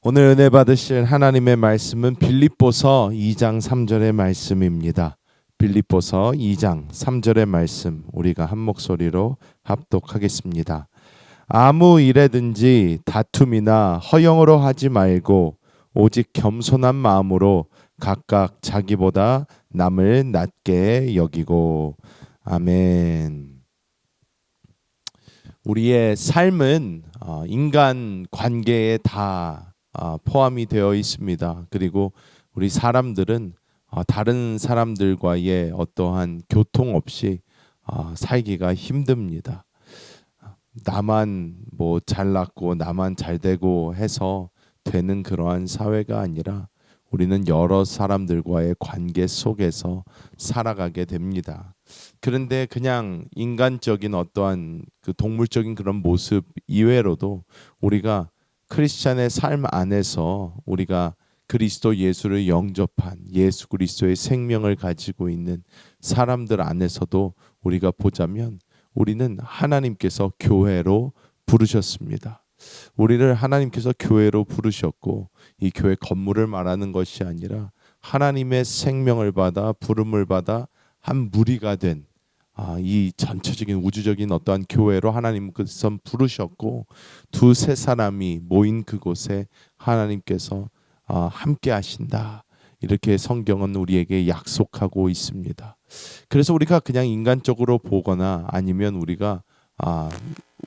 오늘 은혜 받으실 하나님의 말씀은 빌립보서 2장 3절의 말씀입니다. 빌립보서 2장 3절의 말씀 우리가 한 목소리로 합독하겠습니다. 아무 일에든지 다툼이나 허영으로 하지 말고 오직 겸손한 마음으로 각각 자기보다 남을 낮게 여기고. 아멘. 우리의 삶은 인간 관계에 다 포함이 되어 있습니다. 그리고 우리 사람들은 다른 사람들과의 어떠한 교통 없이 살기가 힘듭니다. 나만 뭐 잘났고 나만 잘되고 해서 되는 그러한 사회가 아니라 우리는 여러 사람들과의 관계 속에서 살아가게 됩니다. 그런데 그냥 인간적인 어떠한 그 동물적인 그런 모습 이외로도 우리가 크리스찬의 삶 안에서 우리가 그리스도 예수를 영접한 예수 그리스도의 생명을 가지고 있는 사람들 안에서도 우리가 보자면 우리는 하나님께서 교회로 부르셨습니다. 우리를 하나님께서 교회로 부르셨고 이 교회 건물을 말하는 것이 아니라 하나님의 생명을 받아 부름을 받아 한 무리가 된 이 전체적인 우주적인 어떠한 교회로 하나님께서 부르셨고 두세 사람이 모인 그곳에 하나님께서 함께 하신다. 이렇게 성경은 우리에게 약속하고 있습니다. 그래서 우리가 그냥 인간적으로 보거나 아니면 우리가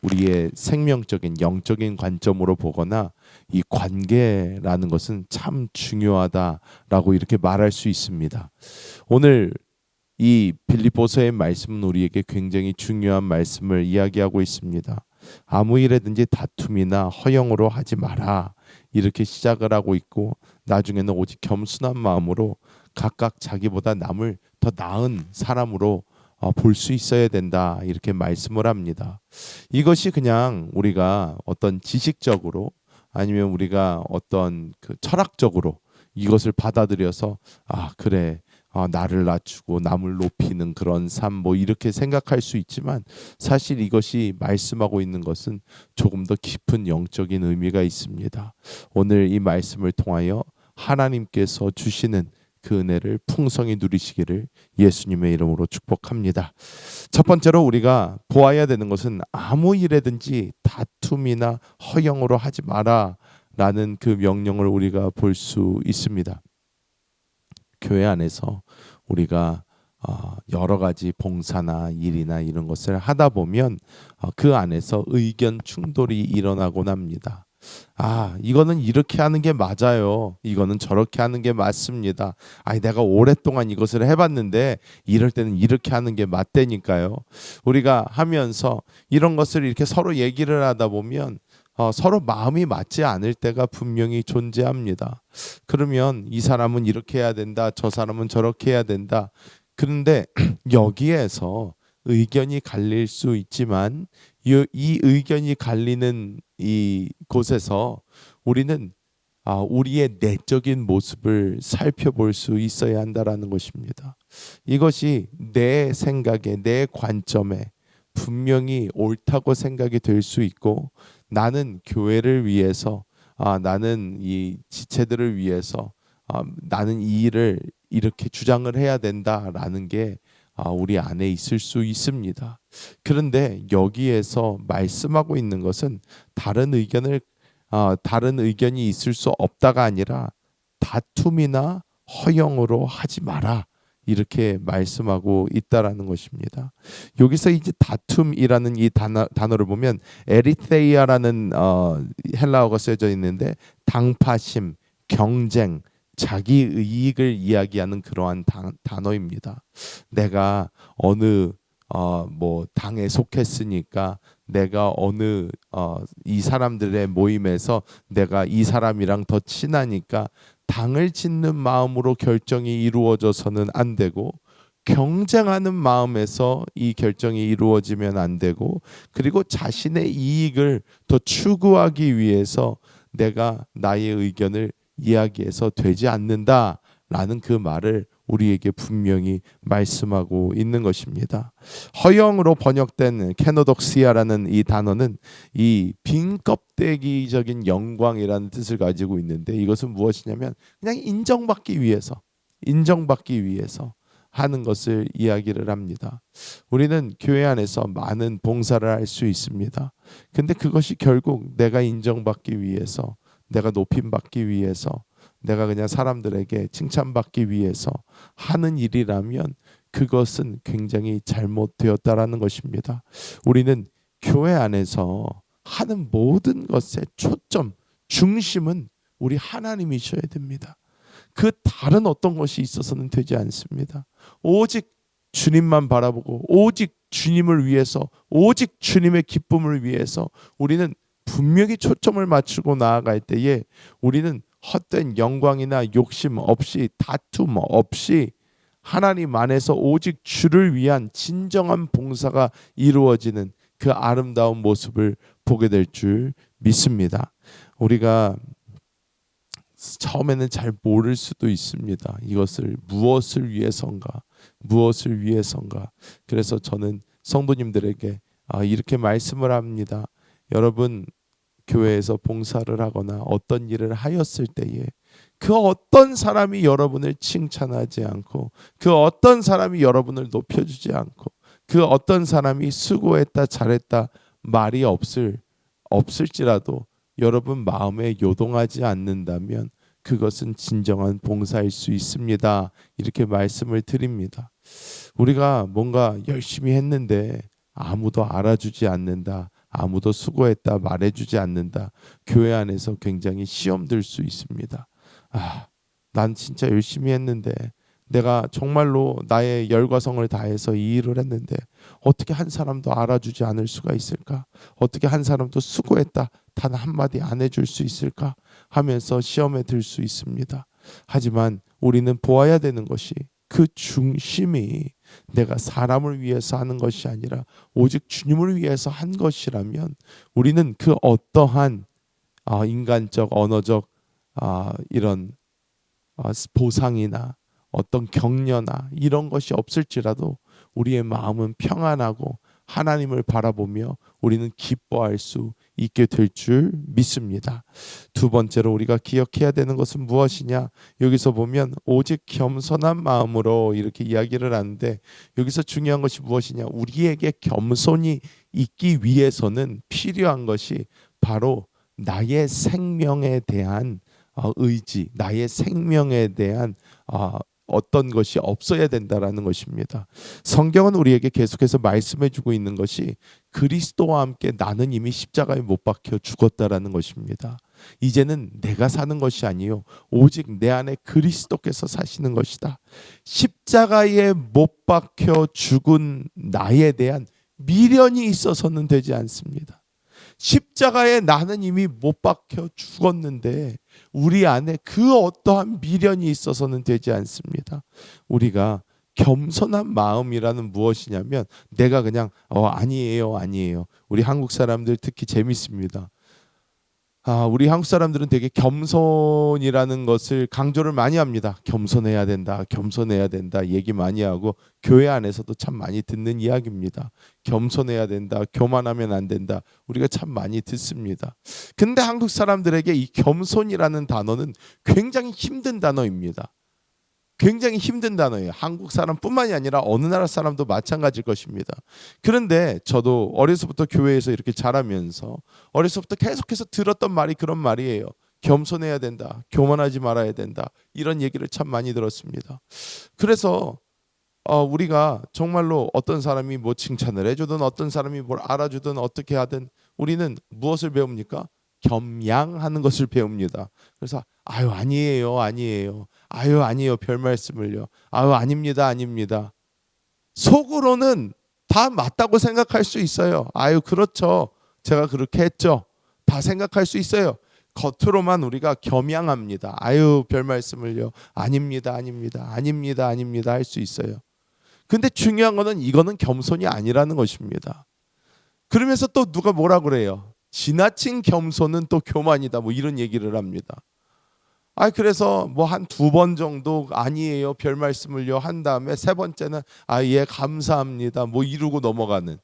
우리의 생명적인 영적인 관점으로 보거나 이 관계라는 것은 참 중요하다라고 이렇게 말할 수 있습니다. 오늘 이 빌립보서의 말씀은 우리에게 굉장히 중요한 말씀을 이야기하고 있습니다. 아무 일에든지 다툼이나 허영으로 하지 마라. 이렇게 시작을 하고 있고 나중에는 오직 겸손한 마음으로 각각 자기보다 남을 더 나은 사람으로 볼 수 있어야 된다. 이렇게 말씀을 합니다. 이것이 그냥 우리가 어떤 지식적으로 아니면 우리가 어떤 그 철학적으로 이것을 받아들여서 그래 나를 낮추고 남을 높이는 그런 삶 뭐 이렇게 생각할 수 있지만 사실 이것이 말씀하고 있는 것은 조금 더 깊은 영적인 의미가 있습니다. 오늘 이 말씀을 통하여 하나님께서 주시는 그 은혜를 풍성히 누리시기를 예수님의 이름으로 축복합니다. 첫 번째로 우리가 보아야 되는 것은 아무 일에든지 다툼이나 허영으로 하지 마라 라는 그 명령을 우리가 볼 수 있습니다. 교회 안에서 우리가 여러 가지 봉사나 일이나 이런 것을 하다 보면 그 안에서 의견 충돌이 일어나곤 합니다. 이거는 이렇게 하는 게 맞아요. 이거는 저렇게 하는 게 맞습니다. 내가 오랫동안 이것을 해봤는데 이럴 때는 이렇게 하는 게 맞다니까요. 우리가 하면서 이런 것을 이렇게 서로 얘기를 하다 보면 서로 마음이 맞지 않을 때가 분명히 존재합니다. 그러면 이 사람은 이렇게 해야 된다, 저 사람은 저렇게 해야 된다. 그런데 여기에서 의견이 갈릴 수 있지만 이 의견이 갈리는 이 곳에서 우리는 우리의 내적인 모습을 살펴볼 수 있어야 한다라는 것입니다. 이것이 내 생각에 내 관점에 분명히 옳다고 생각이 될 수 있고 나는 교회를 위해서 나는 이 지체들을 위해서 나는 이 일을 이렇게 주장을 해야 된다라는 게 우리 안에 있을 수 있습니다. 그런데 여기에서 말씀하고 있는 것은 다른 의견이 있을 수 없다가 아니라 다툼이나 허영으로 하지 마라. 이렇게 말씀하고 있다라는 것입니다. 여기서 이제 다툼이라는 이 단어를 보면 에리테이아라는 헬라어가 쓰여져 있는데 당파심, 경쟁, 자기 이익을 이야기하는 그러한 단어입니다. 내가 어느 뭐 당에 속했으니까 내가 어느 이 사람들의 모임에서 내가 이 사람이랑 더 친하니까 당을 짓는 마음으로 결정이 이루어져서는 안 되고 경쟁하는 마음에서 이 결정이 이루어지면 안 되고 그리고 자신의 이익을 더 추구하기 위해서 내가 나의 의견을 이야기해서 되지 않는다 라는 그 말을 우리에게 분명히 말씀하고 있는 것입니다. 허영으로 번역된 케노독시아라는 이 단어는 이 빈 껍데기적인 영광이라는 뜻을 가지고 있는데, 이것은 무엇이냐면 그냥 인정받기 위해서 하는 것을 이야기를 합니다. 우리는 교회 안에서 많은 봉사를 할 수 있습니다. 근데 그것이 결국 내가 인정받기 위해서, 내가 높임받기 위해서, 내가 그냥 사람들에게 칭찬받기 위해서 하는 일이라면 그것은 굉장히 잘못되었다라는 것입니다. 우리는 교회 안에서 하는 모든 것의 초점, 중심은 우리 하나님이셔야 됩니다. 그 다른 어떤 것이 있어서는 되지 않습니다. 오직 주님만 바라보고 오직 주님을 위해서, 오직 주님의 기쁨을 위해서 우리는 분명히 초점을 맞추고 나아갈 때에 우리는 헛된 영광이나 욕심 없이, 다툼 없이 하나님 안에서 오직 주를 위한 진정한 봉사가 이루어지는 그 아름다운 모습을 보게 될 줄 믿습니다. 우리가 처음에는 잘 모를 수도 있습니다. 이것을 무엇을 위해서인가? 그래서 저는 성도님들에게 이렇게 말씀을 합니다. 여러분, 교회에서 봉사를 하거나 어떤 일을 하였을 때에 그 어떤 사람이 여러분을 칭찬하지 않고, 그 어떤 사람이 여러분을 높여주지 않고, 그 어떤 사람이 수고했다 잘했다 말이 없을지라도 여러분 마음에 요동하지 않는다면 그것은 진정한 봉사일 수 있습니다. 이렇게 말씀을 드립니다. 우리가 뭔가 열심히 했는데 아무도 알아주지 않는다, 아무도 수고했다 말해주지 않는다, 교회 안에서 굉장히 시험 들 수 있습니다. 난 진짜 열심히 했는데, 내가 정말로 나의 열과 성을 다해서 이 일을 했는데 어떻게 한 사람도 알아주지 않을 수가 있을까? 어떻게 한 사람도 수고했다 단 한마디 안 해줄 수 있을까? 하면서 시험에 들 수 있습니다. 하지만 우리는 보아야 되는 것이, 그 중심이 내가 사람을 위해서 하는 것이 아니라 오직 주님을 위해서 한 것이라면 우리는 그 어떠한 인간적, 언어적 이런 보상이나 어떤 격려나 이런 것이 없을지라도 우리의 마음은 평안하고 하나님을 바라보며 우리는 기뻐할 수 있게 될 줄 믿습니다. 두 번째로 우리가 기억해야 되는 것은 무엇이냐? 여기서 보면 오직 겸손한 마음으로 이렇게 이야기를 하는데, 여기서 중요한 것이 무엇이냐? 우리에게 겸손이 있기 위해서는 필요한 것이 바로 나의 생명에 대한 의지, 나의 생명에 대한 어떤 것이 없어야 된다라는 것입니다. 성경은 우리에게 계속해서 말씀해주고 있는 것이 그리스도와 함께 나는 이미 십자가에 못 박혀 죽었다라는 것입니다. 이제는 내가 사는 것이 아니요 오직 내 안에 그리스도께서 사시는 것이다. 십자가에 못 박혀 죽은 나에 대한 미련이 있어서는 되지 않습니다. 십자가에 나는 이미 못 박혀 죽었는데 우리 안에 그 어떠한 미련이 있어서는 되지 않습니다. 우리가 겸손한 마음이라는 무엇이냐면, 내가 그냥 아니에요. 우리 한국 사람들 특히 재밌습니다. 우리 한국 사람들은 되게 겸손이라는 것을 강조를 많이 합니다. 겸손해야 된다 얘기 많이 하고, 교회 안에서도 참 많이 듣는 이야기입니다. 겸손해야 된다, 교만하면 안 된다, 우리가 참 많이 듣습니다. 근데 한국 사람들에게 이 겸손이라는 단어는 굉장히 힘든 단어입니다. 굉장히 힘든 단어예요. 한국 사람뿐만이 아니라 어느 나라 사람도 마찬가지일 것입니다. 그런데 저도 어려서부터 교회에서 이렇게 자라면서 어려서부터 계속해서 들었던 말이 그런 말이에요. 겸손해야 된다, 교만하지 말아야 된다, 이런 얘기를 참 많이 들었습니다. 그래서 우리가 정말로 어떤 사람이 뭐 칭찬을 해주든 어떤 사람이 뭘 알아주든 어떻게 하든 우리는 무엇을 배웁니까? 겸양하는 것을 배웁니다. 그래서 아니에요. 별 말씀을요. 아닙니다. 속으로는 다 맞다고 생각할 수 있어요. 그렇죠, 제가 그렇게 했죠, 다 생각할 수 있어요. 겉으로만 우리가 겸양합니다. 별 말씀을요. 아닙니다 할 수 있어요. 근데 중요한 거는 이거는 겸손이 아니라는 것입니다. 그러면서 또 누가 뭐라 그래요? 지나친 겸손은 또 교만이다, 뭐 이런 얘기를 합니다. 그래서 뭐 한 2번 정도 아니에요 별 말씀을요 한 다음에 3번째는 예 감사합니다 뭐 이러고 넘어가는,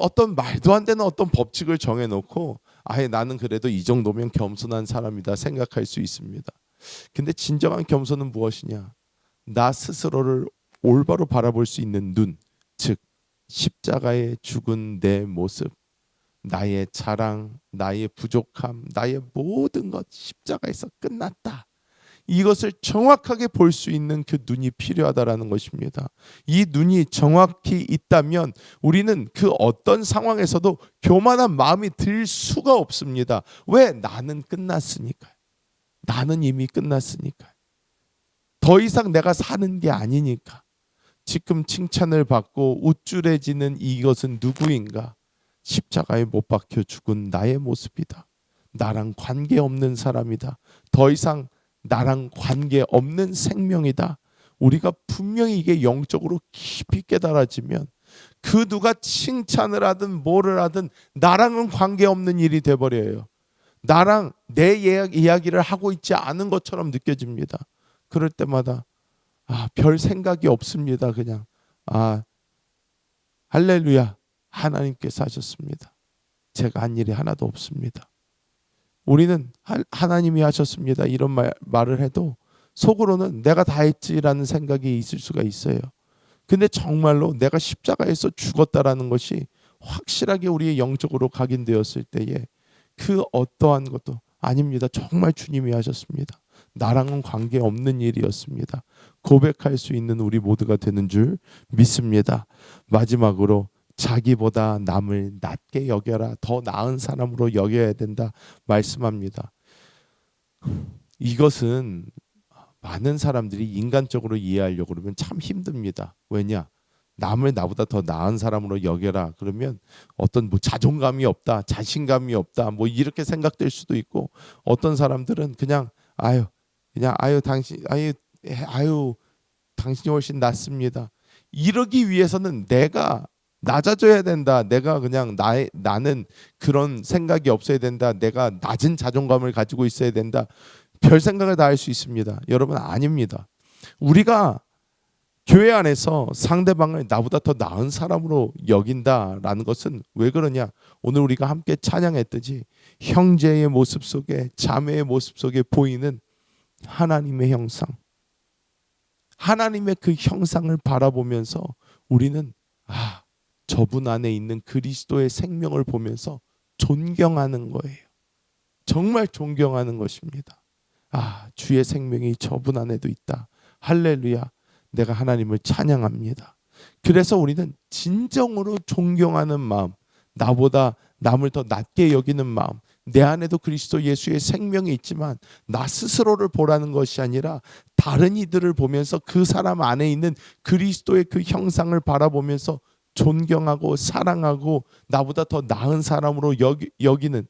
어떤 말도 안 되는 어떤 법칙을 정해놓고 나는 그래도 이 정도면 겸손한 사람이다 생각할 수 있습니다. 근데 진정한 겸손은 무엇이냐? 나 스스로를 올바로 바라볼 수 있는 눈, 즉 십자가에 죽은 내 모습, 나의 자랑, 나의 부족함, 나의 모든 것 십자가에서 끝났다. 이것을 정확하게 볼 수 있는 그 눈이 필요하다라는 것입니다. 이 눈이 정확히 있다면 우리는 그 어떤 상황에서도 교만한 마음이 들 수가 없습니다. 왜? 나는 끝났으니까요. 나는 이미 끝났으니까요. 더 이상 내가 사는 게 아니니까. 지금 칭찬을 받고 우쭐해지는 이것은 누구인가? 십자가에 못 박혀 죽은 나의 모습이다. 나랑 관계없는 사람이다. 더 이상 나랑 관계없는 생명이다. 우리가 분명히 이게 영적으로 깊이 깨달아지면 그 누가 칭찬을 하든 뭐를 하든 나랑은 관계없는 일이 돼버려요. 나랑 내 이야기를 하고 있지 않은 것처럼 느껴집니다. 그럴 때마다 별 생각이 없습니다. 그냥 할렐루야, 하나님께서 하셨습니다. 제가 한 일이 하나도 없습니다. 우리는 하나님이 하셨습니다 이런 말을 해도 속으로는 내가 다 했지라는 생각이 있을 수가 있어요. 근데 정말로 내가 십자가에서 죽었다라는 것이 확실하게 우리의 영적으로 각인되었을 때에 그 어떠한 것도 아닙니다. 정말 주님이 하셨습니다. 나랑은 관계없는 일이었습니다. 고백할 수 있는 우리 모두가 되는 줄 믿습니다. 마지막으로 자기보다 남을 낮게 여겨라. 더 나은 사람으로 여겨야 된다 말씀합니다. 이것은 많은 사람들이 인간적으로 이해하려고 그러면 참 힘듭니다. 왜냐? 남을 나보다 더 나은 사람으로 여겨라. 그러면 어떤 자존감이 없다, 자신감이 없다, 이렇게 생각될 수도 있고, 어떤 사람들은 그냥 당신이 훨씬 낫습니다. 이러기 위해서는 내가 낮아져야 된다. 내가 그냥 나는 그런 생각이 없어야 된다. 내가 낮은 자존감을 가지고 있어야 된다. 별 생각을 다 할 수 있습니다. 여러분, 아닙니다. 우리가 교회 안에서 상대방을 나보다 더 나은 사람으로 여긴다라는 것은 왜 그러냐? 오늘 우리가 함께 찬양했듯이 형제의 모습 속에, 자매의 모습 속에 보이는 하나님의 형상, 하나님의 그 형상을 바라보면서 우리는 저분 안에 있는 그리스도의 생명을 보면서 존경하는 거예요. 정말 존경하는 것입니다. 주의 생명이 저분 안에도 있다. 할렐루야. 내가 하나님을 찬양합니다. 그래서 우리는 진정으로 존경하는 마음, 나보다 남을 더 낮게 여기는 마음, 내 안에도 그리스도 예수의 생명이 있지만 나 스스로를 보라는 것이 아니라 다른 이들을 보면서 그 사람 안에 있는 그리스도의 그 형상을 바라보면서 존경하고 사랑하고 나보다 더 나은 사람으로 여기는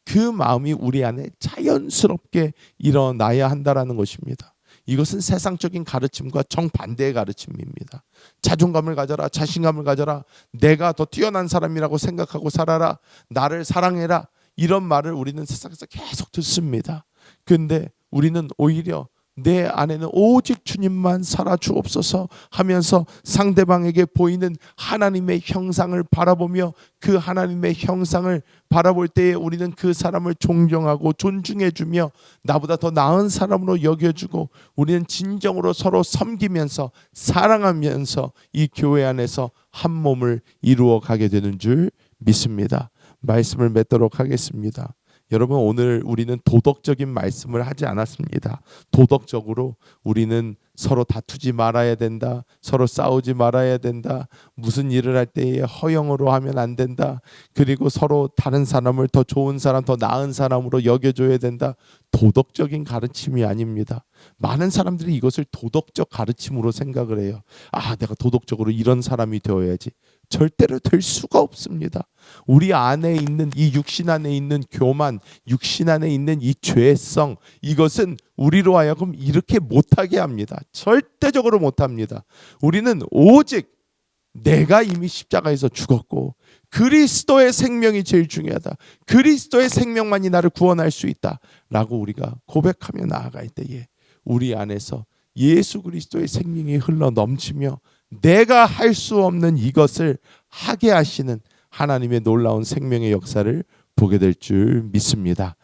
그 마음이 우리 안에 자연스럽게 일어나야 한다라는 것입니다. 이것은 세상적인 가르침과 정반대의 가르침입니다. 자존감을 가져라, 자신감을 가져라, 내가 더 뛰어난 사람이라고 생각하고 살아라, 나를 사랑해라, 이런 말을 우리는 세상에서 계속 듣습니다. 근데 우리는 오히려 내 안에는 오직 주님만 살아 주옵소서 하면서 상대방에게 보이는 하나님의 형상을 바라보며 그 하나님의 형상을 바라볼 때에 우리는 그 사람을 존경하고 존중해주며 나보다 더 나은 사람으로 여겨주고 우리는 진정으로 서로 섬기면서 사랑하면서 이 교회 안에서 한 몸을 이루어 가게 되는 줄 믿습니다. 말씀을 맺도록 하겠습니다. 여러분, 오늘 우리는 도덕적인 말씀을 하지 않았습니다. 도덕적으로 우리는 서로 다투지 말아야 된다. 서로 싸우지 말아야 된다. 무슨 일을 할 때에 허영으로 하면 안 된다. 그리고 서로 다른 사람을 더 좋은 사람, 더 나은 사람으로 여겨줘야 된다. 도덕적인 가르침이 아닙니다. 많은 사람들이 이것을 도덕적 가르침으로 생각을 해요. 내가 도덕적으로 이런 사람이 되어야지. 절대로 될 수가 없습니다. 우리 안에 있는 이 육신 안에 있는 교만, 육신 안에 있는 이 죄성, 이것은 우리로 하여금 이렇게 못하게 합니다. 절대적으로 못합니다. 우리는 오직 내가 이미 십자가에서 죽었고 그리스도의 생명이 제일 중요하다. 그리스도의 생명만이 나를 구원할 수 있다라고 우리가 고백하며 나아갈 때에 우리 안에서 예수 그리스도의 생명이 흘러 넘치며 내가 할 수 없는 이것을 하게 하시는 하나님의 놀라운 생명의 역사를 보게 될 줄 믿습니다.